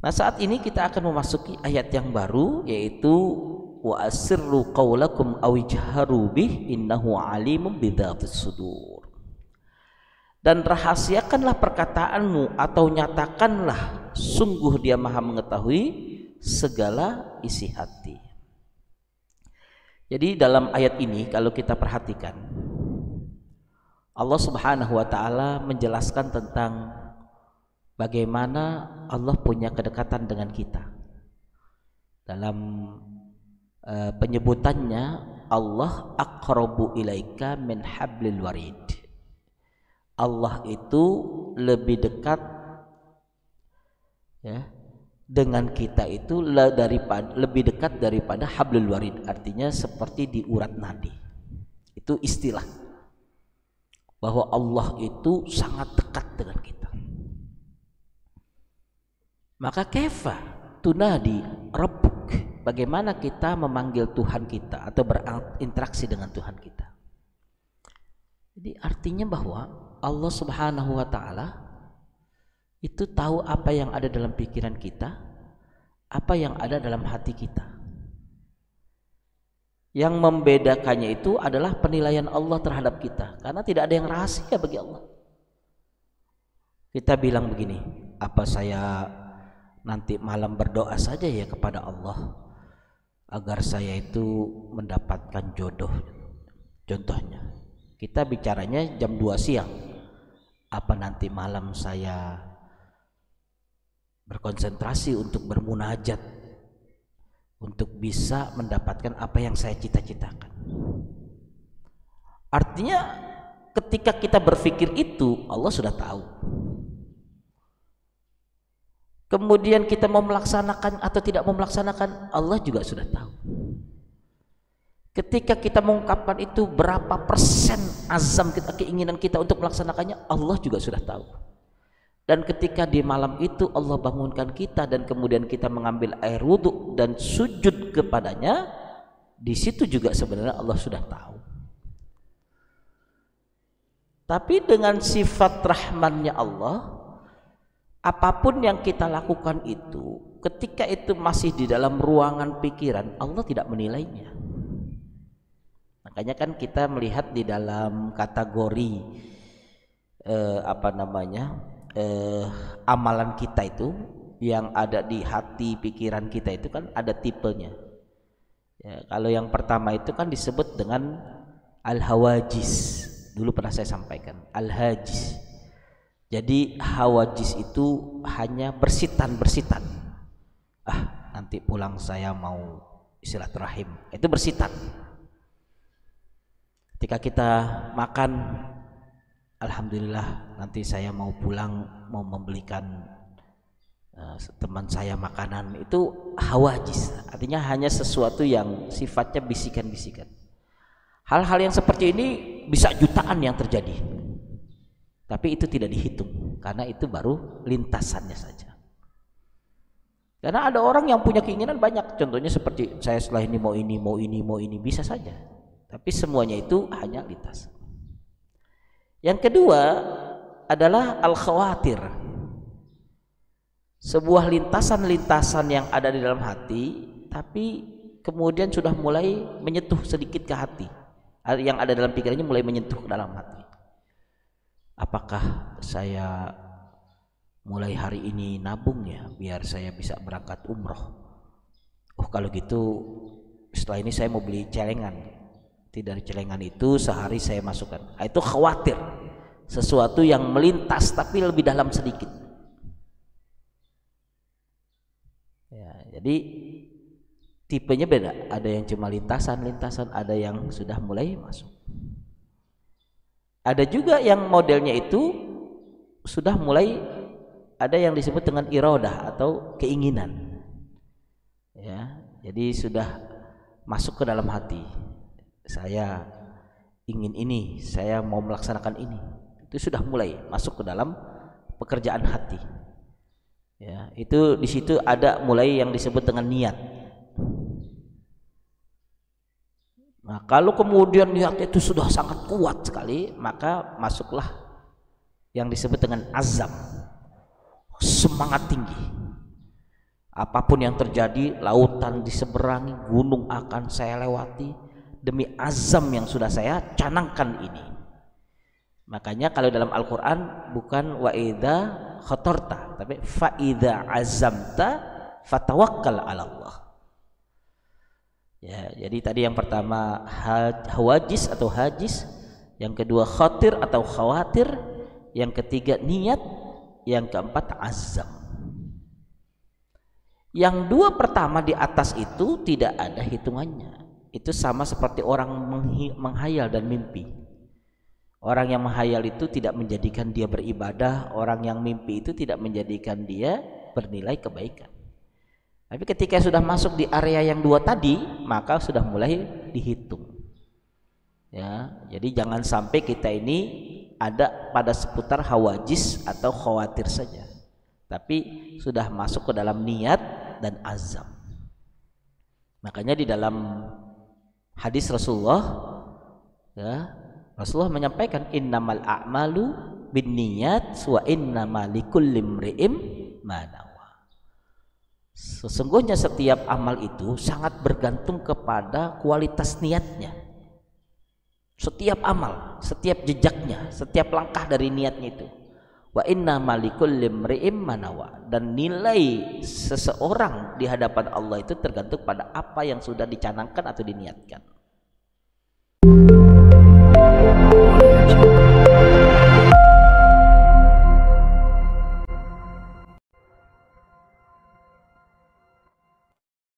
Nah, saat ini kita akan memasuki ayat yang baru, yaitu wa asirru qaulakum aw ijharu bih innahu alimun bidzatis sudur. Dan rahasiakanlah perkataanmu atau nyatakanlah, sungguh Dia Maha mengetahui segala isi hati. Jadi dalam ayat ini kalau kita perhatikan, Allah Subhanahu wa taala menjelaskan tentang bagaimana Allah punya kedekatan dengan kita. Dalam penyebutannya, Allah aqrabu ilaika min hablil warid. Allah itu lebih dekat ya dengan kita itu lebih dekat daripada hablul warid, artinya seperti di urat nadi. Itu istilah bahwa Allah itu sangat dekat dengan kita. Maka kaifa tunadi rabbuk, bagaimana kita memanggil Tuhan kita atau berinteraksi dengan Tuhan kita. Jadi artinya bahwa Allah Subhanahu wa taala itu tahu apa yang ada dalam pikiran kita, apa yang ada dalam hati kita. Yang membedakannya itu adalah penilaian Allah terhadap kita, karena tidak ada yang rahasia bagi Allah. Kita bilang begini, apa saya nanti malam berdoa saja ya kepada Allah agar saya itu mendapatkan jodoh. Contohnya, kita bicaranya jam 2 siang. Apa nanti malam saya berkonsentrasi untuk bermunajat untuk bisa mendapatkan apa yang saya cita-citakan. Artinya ketika kita berpikir itu, Allah sudah tahu. Kemudian kita mau melaksanakan atau tidak mau melaksanakan, Allah juga sudah tahu. Ketika kita mengungkapkan itu, berapa persen azam kita, keinginan kita untuk melaksanakannya, Allah juga sudah tahu. Dan ketika di malam itu Allah bangunkan kita dan kemudian kita mengambil air wudhu dan sujud kepadanya, di situ juga sebenarnya Allah sudah tahu. Tapi dengan sifat rahmannya Allah, apapun yang kita lakukan itu, ketika itu masih di dalam ruangan pikiran, Allah tidak menilainya. Makanya kan kita melihat di dalam kategori amalan kita itu yang ada di hati pikiran kita itu kan ada tipenya. Ya, kalau yang pertama itu kan disebut dengan al-hawajis. Dulu pernah saya sampaikan al-hajis. Jadi hawajis itu hanya bersitan. Nanti pulang saya mau silaturahim. Itu bersitan. Ketika kita makan, alhamdulillah nanti saya mau pulang mau membelikan teman saya makanan, itu hawajis, artinya hanya sesuatu yang sifatnya bisikan-bisikan. Hal-hal yang seperti ini bisa jutaan yang terjadi, tapi itu tidak dihitung karena itu baru lintasannya saja. Karena ada orang yang punya keinginan banyak, contohnya seperti saya setelah ini mau ini bisa saja, tapi semuanya itu hanya lintasan. Yang kedua adalah al-khawatir, sebuah lintasan-lintasan yang ada di dalam hati tapi kemudian sudah mulai menyentuh sedikit ke hati, yang ada dalam pikirannya mulai menyentuh ke dalam hati. Apakah saya mulai hari ini nabung ya biar saya bisa berangkat umroh? Kalau gitu setelah ini saya mau beli celengan. Dari celengan itu sehari saya masukkan. Itu khawatir, sesuatu yang melintas tapi lebih dalam sedikit. Ya, jadi tipenya beda. Ada yang cuma lintasan, ada yang sudah mulai masuk. Ada juga yang modelnya itu sudah mulai ada yang disebut dengan iradah atau keinginan. Ya, jadi sudah masuk ke dalam hati. Saya ingin ini, saya mau melaksanakan ini. Itu sudah mulai masuk ke dalam pekerjaan hati. Ya, itu di situ ada mulai yang disebut dengan niat. Nah, kalau kemudian niat itu sudah sangat kuat sekali, maka masuklah yang disebut dengan azam, semangat tinggi. Apapun yang terjadi, lautan diseberangi, gunung akan saya lewati demi azam yang sudah saya canangkan ini. Makanya kalau dalam Al-Qur'an bukan wa idza khatarta, tapi fa idza azamta fatawakkal 'ala Allah. Ya, jadi tadi yang pertama hawajis atau hajis, yang kedua khatir atau khawatir, yang ketiga niat, yang keempat azam. Yang dua pertama di atas itu tidak ada hitungannya. Itu sama seperti orang menghayal dan mimpi. Orang yang menghayal itu tidak menjadikan dia beribadah, orang yang mimpi itu tidak menjadikan dia bernilai kebaikan. Tapi ketika sudah masuk di area yang dua tadi, maka sudah mulai dihitung. Ya, jadi jangan sampai kita ini ada pada seputar hawajis atau khawatir saja, tapi sudah masuk ke dalam niat dan azam. Makanya di dalam hadis Rasulullah, ya, Rasulullah menyampaikan innamal a'malu binniyat wa innamal likulli imri'in ma nawa. Sesungguhnya setiap amal itu sangat bergantung kepada kualitas niatnya. Setiap amal, setiap jejaknya, setiap langkah dari niatnya itu. Wa innamal likulli imri'in ma nawa, dan nilai seseorang di hadapan Allah itu tergantung pada apa yang sudah dicanangkan atau diniatkan.